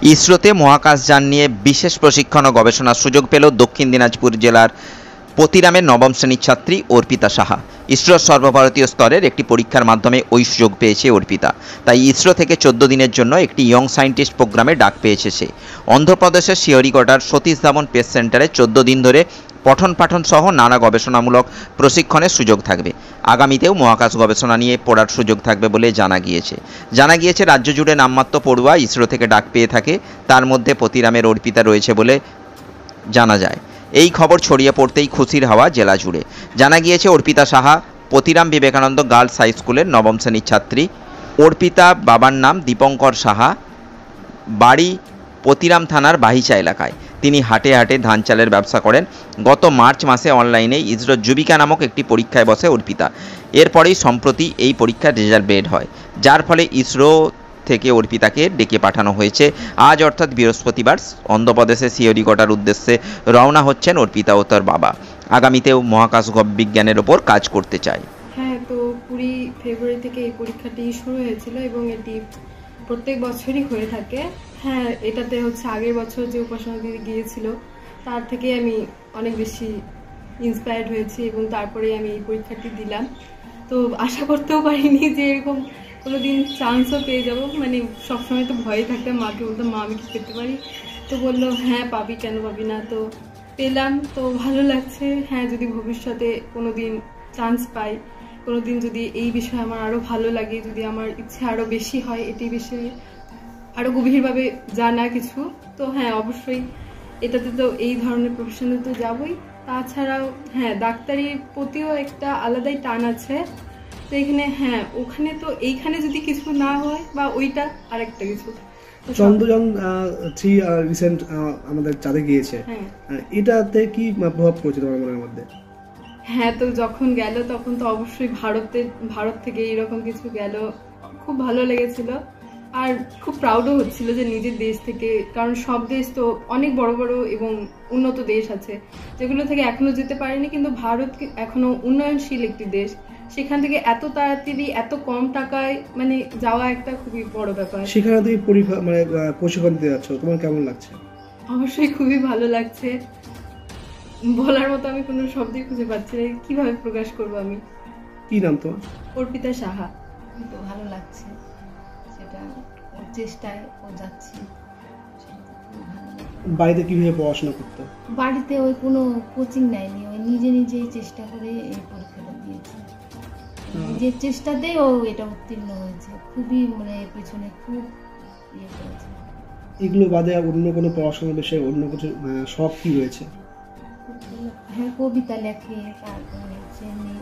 ইসরোতে মহাকাশযান নিয়ে বিশেষ প্রশিক্ষণ ও গবেষণার সুযোগ পেল দক্ষিণ দিনাজপুর জেলার পতিরামের নবম শ্রেণীর ছাত্রী অর্পিতা সাহা। ইসরোর সর্বভারতীয় স্তরের একটি পরীক্ষার মাধ্যমে ওই সুযোগ পেয়েছে অর্পিতা। তাই ইসরো থেকে 14 দিনের জন্য একটি ইয়ং সায়েন্টিস্ট প্রোগ্রামে ডাক পেয়েছে সে। অন্ধ্রপ্রদেশের শিহরিকটার সতীশ ধাবন স্পেস সেন্টারে 14 দিন ধরে পঠন পাঠন সহ নানা গবেষণামূলক প্রশিক্ষণের সুযোগ থাকবে। আগামীতেও মহাকাশ গবেষণা নিয়ে পড়ার সুযোগ থাকবে বলে জানা গিয়েছে। রাজ্য জুড়ে নামমাত্র পড়ুয়া ইসরো থেকে ডাক পেয়ে থাকে, তার মধ্যে পতিরামের অর্পিতা রয়েছে বলে জানা যায়। এই খবর ছড়িয়ে পড়তেই খুশির হাওয়া জেলা জুড়ে। জানা গিয়েছে অর্পিতা সাহা পতিরাম বিবেকানন্দ গার্লস হাই স্কুলের নবম শ্রেণীর ছাত্রী। অর্পিতা বাবার নাম দীপঙ্কর সাহা, বাড়ি পতিরাম থানার বাহিচা এলাকায়। তিনি হাটে হাটে ধান চালের ব্যবসা করেন। গত মার্চ মাসে অনলাইনে ইসরো যুবিকা নামক একটি পরীক্ষায় বসে অর্পিতা। এরপরেই সম্প্রতি এই পরীক্ষার রেজাল্ট বের হয়, যার ফলে ইসরো থেকে অর্পিতাকে ডেকে পাঠানো হয়েছে। আজ অর্থাৎ বৃহস্পতিবার অন্ধ্রপ্রদেশের শিহরিকটার উদ্দেশ্যে রওনা হচ্ছেন অর্পিতা ও তার বাবা। আগামীতেও মহাকাশ বিজ্ঞানের ওপর কাজ করতে চায়। হ্যাঁ, তো 20 ফেব্রুয়ারি থেকে এই পরীক্ষাটি শুরু হয়েছিল এবং এটি প্রত্যেক বছরই হয়ে থাকে। হ্যাঁ, এটাতে আগের বছর যে উপাসনা দিদি গিয়েছিল তার থেকে আমি অনেক বেশি ইন্সপায়ার্ড হয়েছি এবং তারপরে আমি এই পরীক্ষাটি দিলাম। তো আশা করতেও পারিনি যে এরকম কোনোদিন চান্সও পেয়ে যাব। মানে সবসময় তো ভয়ে থাকতাম, মাকে বলতাম মা আমি কি পেতে পারি, তো বললো হ্যাঁ পাবি, কেন পাবি না। তো পেলাম, তো ভালো লাগছে। হ্যাঁ, যদি ভবিষ্যতে কোনোদিন চান্স পাই, কোনোদিন যদি এই বিষয়ে আমার আরও ভালো লাগে, যদি আমার ইচ্ছে আরও বেশি হয় এটি বিষয়ে আরও গভীরভাবে জানা কিছু, তো হ্যাঁ অবশ্যই এটাতে তো এই ধরনের প্রফেশনে তো যাবই। তাছাড়াও হ্যাঁ, ডাক্তারির প্রতিও একটা আলাদাই টান আছে। তো এখানে হ্যাঁ, ওখানে তো এইখানে যদি কিছু না হয় বা ওইটা আরেকটা কিছু। চন্দ্রযান 3 রিসেন্ট আমাদের চাঁদে গিয়েছে, এটাতে কি প্রভাব পড়েছে তোমার মনের মধ্যে? হ্যাঁ, তো যখন গেল তখন তো অবশ্যই ভারত থেকে এরকম কিছু গেল, খুব ভালো লেগেছিল। আর খুব প্রাউডও হচ্ছিল যে নিজের দেশ থেকে, কারণ সব দেশ তো অনেক বড় বড় এবং উন্নত দেশ আছে যেগুলো থেকে এখনো যেতে পারেনি, কিন্তু ভারত এখনো উন্নয়নশীল একটি দেশ। সেখান থেকে এত তাড়াতাড়ি এত কম টাকায় মানে যাওয়া একটা খুবই বড় ব্যাপার। সেখানে তুমি প্রশিক্ষণ দিতে যাচ্ছ, তোমার কেমন লাগছে? অবশ্যই খুবই ভালো লাগছে, বলার মতো আমি কোনো শব্দই খুঁজে পাচ্ছি না, কিভাবে প্রকাশ করবো আমি। কি নাম তোমার? অর্পিতা সাহা। তো ভালো লাগছে, সেটা ওর চেষ্টায় ও যাচ্ছে। বাড়িতে কিভাবে পড়াশোনা করতো? বাড়িতে ওই কোনো কোচিং নেয়নি, ওই নিজে নিজেই চেষ্টা করে এই পরীক্ষাটা দিয়েছে। নিজের চেষ্টাতেই ও এটা উত্তীর্ণ হয়েছে। খুবই মানে এর পিছনে খুব ইয়ে করেছে। এগুলো বাদে অন্য কোনো পড়াশোনার বিষয়ে অন্য কিছু শখ কি রয়েছে? হ্যাঁ, কবিতা লেখে, তারপরে এমনি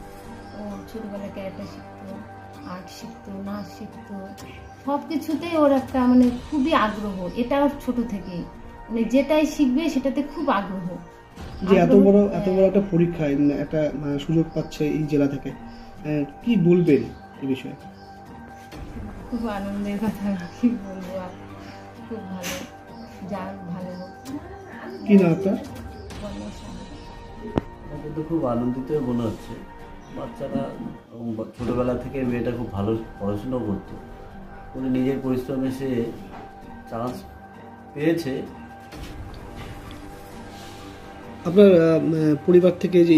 ও ছোটবেলায় ক্যারেক্টার শিখতো, আর্ট শিখতো, নাচ শিখতো, সব কিছুতেই ওর একটা মানে খুবই আগ্রহ। এটা ওর ছোট থেকে মানে যেটাই শিখবে সেটাতে খুব আগ্রহ। যে এত বড় একটা পরীক্ষা, একটা সুযোগ পাচ্ছে এই জেলা থেকে, কি বলবেন এই বিষয়ে? খুব আনন্দের কথা, কি বলবো আর, খুব ভালো, যার ভালো। কি না আপনার? আমাকে তো খুব আনন্দিত মনে হচ্ছে। বাচ্চারা ছোটোবেলা থেকে মেয়েটা খুব ভালো পড়াশুনো করতো, উনি নিজের পরিশ্রমে সে চান্স পেয়েছে। আপনার পরিবার থেকে যে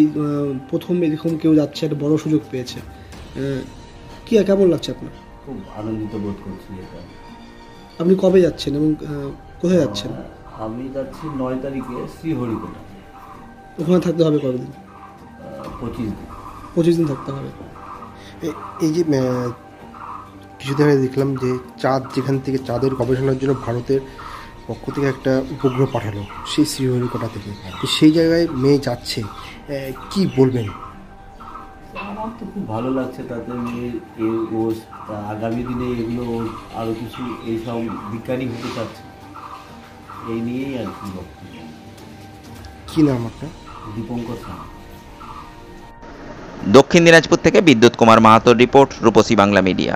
প্রথম এরকম কেউ যাচ্ছে, একটা বড় সুযোগ পেয়েছে, কি কেমন লাগছে আপনার? খুব আনন্দিত বোধ করছি এটা। আপনি কবে যাচ্ছেন এবং কোথায় যাচ্ছেন? আমি যাচ্ছি 9 তারিখে শ্রীহরিকোটা। ওখানে থাকতে হবে কতদিন? 25 দিন থাকতে হবে। এই যে কিছুদিন আগে দেখলাম যে চাঁদ, যেখান থেকে চাঁদের গবেষণার জন্য ভারতের পক্ষ থেকে একটা উপগ্রহ পাঠালো সেই শ্রীহরিকোটা থেকে, তো সেই জায়গায় মেয়ে যাচ্ছে, কি বলবেন? আমার তো খুব ভালো লাগছে তাতে। মেয়ে ও আগামী দিনে এগুলো আরও কিছু এইসব বিজ্ঞানী হতে চাচ্ছে, এই নিয়েই আর কি বক্তব্য। কি নাম আপনার? দীপঙ্কর সাহা। দক্ষিণ দিনাজপুর থেকে বিদ্যুৎ কুমার মাহাতোর রিপোর্ট, রূপসী বাংলা মিডিয়া।